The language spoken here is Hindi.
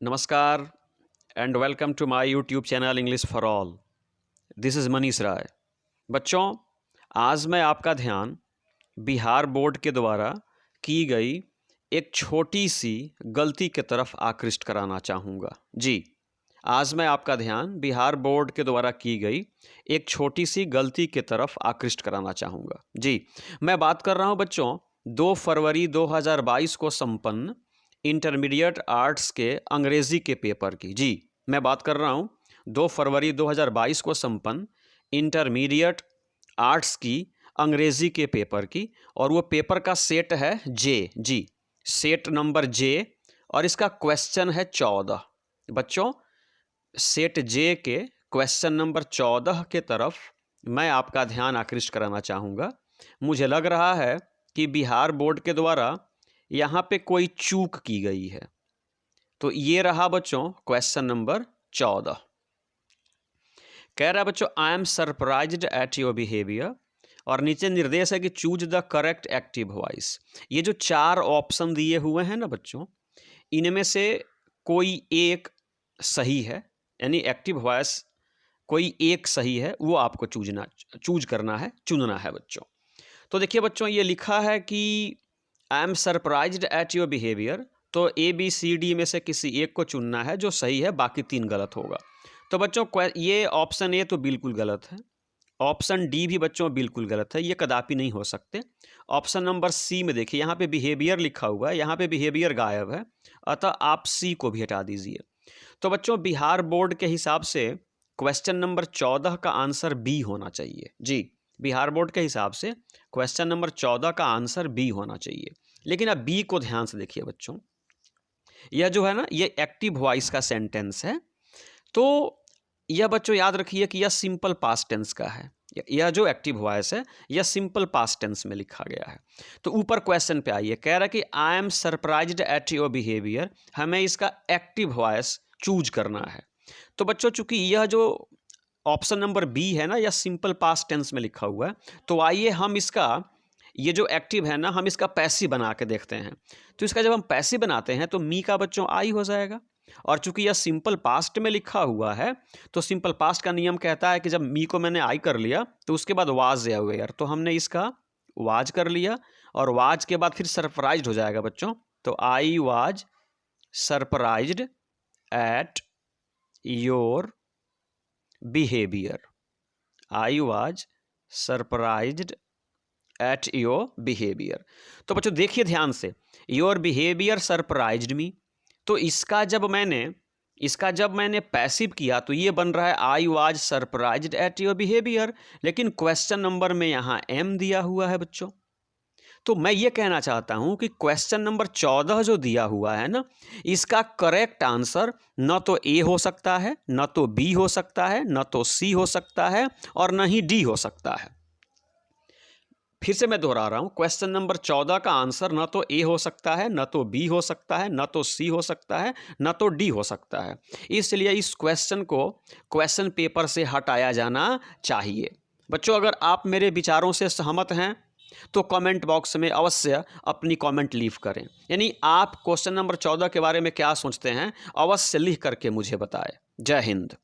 नमस्कार and welcome to my YouTube channel English for all. This is Manish Rai. बच्चों, आज मैं आपका ध्यान बिहार बोर्ड के द्वारा की गई एक छोटी सी गलती की तरफ आकृष्ट कराना चाहूँगा। जी, आज मैं आपका ध्यान बिहार बोर्ड के द्वारा की गई एक छोटी सी गलती की तरफ आकृष्ट कराना चाहूँगा। जी, मैं बात कर रहा हूँ बच्चों 2 फरवरी 2022 को संपन्न इंटरमीडिएट आर्ट्स के अंग्रेज़ी के पेपर की। जी, मैं बात कर रहा हूँ 2 फरवरी 2022 को संपन्न इंटरमीडिएट आर्ट्स की अंग्रेज़ी के पेपर की, और वो पेपर का सेट है जे। जी, सेट नंबर जे, और इसका क्वेश्चन है 14। बच्चों, सेट जे के क्वेश्चन नंबर 14 के तरफ मैं आपका ध्यान आकृष्ट कराना चाहूँगा। मुझे लग रहा है कि बिहार बोर्ड के द्वारा यहाँ पे कोई चूक की गई है। तो ये रहा बच्चों क्वेश्चन नंबर 14। कह रहा है बच्चों, I am surprised at your behaviour, और नीचे निर्देश है कि choose the correct active voice. ये जो 4 ऑप्शन दिए हुए हैं ना बच्चों, इनमें से कोई एक सही है, यानी एक्टिव वॉइस कोई एक सही है, वो आपको चूज करना है, चुनना है बच्चों। तो देखिए बच्चों, ये लिखा है कि I am surprised at your behaviour, तो ABCD में से किसी एक को चुनना है जो सही है, बाकी 3 गलत होगा। तो बच्चों ये ऑप्शन ए तो बिल्कुल गलत है, ऑप्शन डी भी बच्चों बिल्कुल गलत है, ये कदापि नहीं हो सकते। ऑप्शन नंबर सी में देखिए, यहाँ पे बिहेवियर लिखा हुआ है, यहाँ पे बिहेवियर गायब है, अतः आप सी को भी हटा दीजिए। तो बच्चों, बिहार बोर्ड के हिसाब से क्वेश्चन नंबर 14 का आंसर बी होना चाहिए। जी, बिहार बोर्ड के हिसाब से क्वेश्चन नंबर 14 का आंसर बी होना चाहिए। लेकिन अब बी को ध्यान से देखिए बच्चों, यह जो है ना, ये एक्टिव वॉइस का सेंटेंस है। तो यह बच्चों याद रखिए कि यह सिंपल पास्ट टेंस का है। यह जो एक्टिव वॉइस है, यह सिंपल पास्ट टेंस में लिखा गया है। तो ऊपर क्वेश्चन पे आइए, कह रहा है कि I am surprised at your behaviour, हमें इसका एक्टिव वॉइस चूज करना है। तो बच्चों, चूंकि यह जो ऑप्शन नंबर बी है ना, यह सिंपल पास्ट टेंस में लिखा हुआ है, तो आइए हम इसका ये जो एक्टिव है ना, हम इसका पैसिव बना के देखते हैं। तो इसका जब हम पैसिव बनाते हैं तो मी का बच्चों आई हो जाएगा, और चूंकि यह सिंपल पास्ट में लिखा हुआ है, तो सिंपल पास्ट का नियम कहता है कि जब मी को मैंने आई कर लिया तो उसके बाद वाज या वेयर, तो हमने इसका वाज कर लिया, और वाज के बाद फिर सरप्राइज्ड हो जाएगा बच्चों। तो I was surprised at your behaviour, I was surprised at your behaviour. तो बच्चों देखिए ध्यान से, योर बिहेवियर सरप्राइज्ड मी, तो इसका जब मैंने पैसिव किया तो ये बन रहा है I was surprised at your behaviour, लेकिन क्वेश्चन नंबर में यहाँ एम दिया हुआ है बच्चों। तो मैं ये कहना चाहता हूँ कि क्वेश्चन नंबर 14 जो दिया हुआ है ना, इसका करेक्ट आंसर न तो ए हो सकता है, न तो बी हो सकता है, न तो सी हो सकता है, और न ही डी हो सकता है। फिर से मैं दोहरा रहा हूँ, क्वेश्चन नंबर 14 का आंसर न तो ए हो सकता है, न तो बी हो सकता है, न तो सी हो सकता है, न तो डी हो सकता है। इसलिए इस क्वेश्चन को क्वेश्चन पेपर से हटाया जाना चाहिए। बच्चों, अगर आप मेरे विचारों से सहमत हैं तो कमेंट बॉक्स में अवश्य अपनी कमेंट लीव करें। यानी आप क्वेश्चन नंबर 14 के बारे में क्या सोचते हैं, अवश्य लिख करके मुझे बताएं। जय हिंद।